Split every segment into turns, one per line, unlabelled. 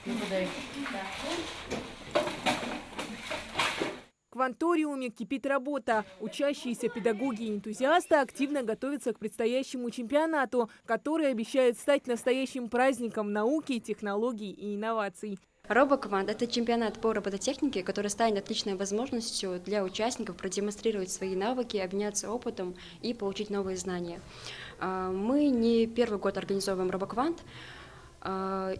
В кванториуме кипит работа. Учащиеся педагоги и энтузиасты активно готовятся к предстоящему чемпионату, который обещает стать настоящим праздником науки, технологий и инноваций.
RoboCommand – это чемпионат по робототехнике, который станет отличной возможностью для участников продемонстрировать свои навыки, обменяться опытом и получить новые знания. Мы не первый год организовываем RoboCommand,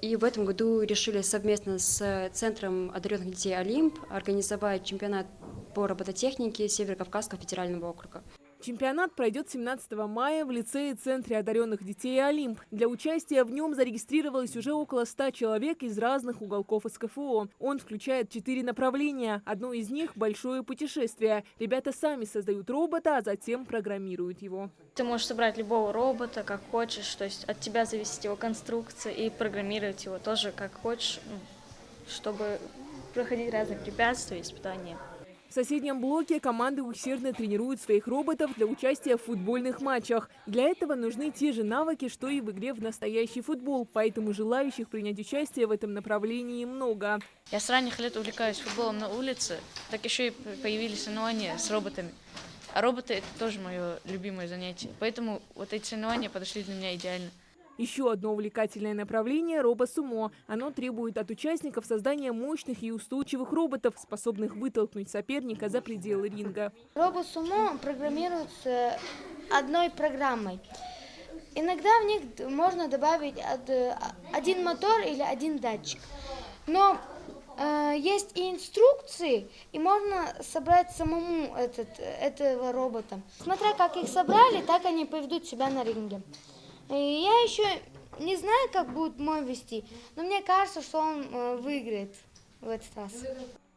и в этом году решили совместно с Центром одаренных детей «Олимп» организовать чемпионат по робототехнике Северо-Кавказского федерального округа.
Чемпионат пройдет 17 мая в лицее-центре одаренных детей «Олимп». Для участия в нем зарегистрировалось уже около 100 человек из разных уголков СКФО. Он включает 4 направления. Одно из них – большое путешествие. Ребята сами создают робота, а затем программируют его.
Ты можешь собрать любого робота, как хочешь, то есть от тебя зависит его конструкция, и программировать его тоже как хочешь, чтобы проходить разные препятствия, испытания.
В соседнем блоке команды усердно тренируют своих роботов для участия в футбольных матчах. Для этого нужны те же навыки, что и в игре в настоящий футбол. Поэтому желающих принять участие в этом направлении много.
Я с ранних лет увлекаюсь футболом на улице, так еще и появились соревнования с роботами. А роботы – это тоже мое любимое занятие. Поэтому вот эти соревнования подошли для меня идеально.
Еще одно увлекательное направление – робосумо. Оно требует от участников создания мощных и устойчивых роботов, способных вытолкнуть соперника за пределы ринга.
Робосумо программируется одной программой. Иногда в них можно добавить один мотор или один датчик. Но есть и инструкции, и можно собрать самому этого робота. Смотря как их собрали, так они поведут себя на ринге. Я еще не знаю, как будет мой вести, но мне кажется, что он выиграет в этот раз.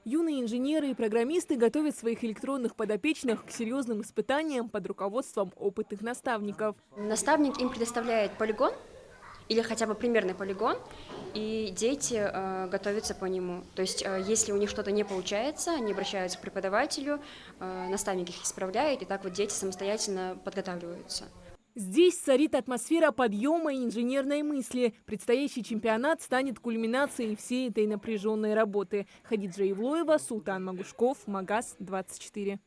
Юные инженеры и программисты готовят своих электронных подопечных к серьезным испытаниям под руководством опытных наставников.
Наставник им предоставляет полигон или хотя бы примерный полигон, и дети готовятся по нему. То есть, если у них что-то не получается, они обращаются к преподавателю, наставник их исправляет, и так вот дети самостоятельно подготавливаются.
Здесь царит атмосфера подъема и инженерной мысли. Предстоящий чемпионат станет кульминацией всей этой напряженной работы. Хадиджа Ивлоева, Султан Магушков, Магаз 24.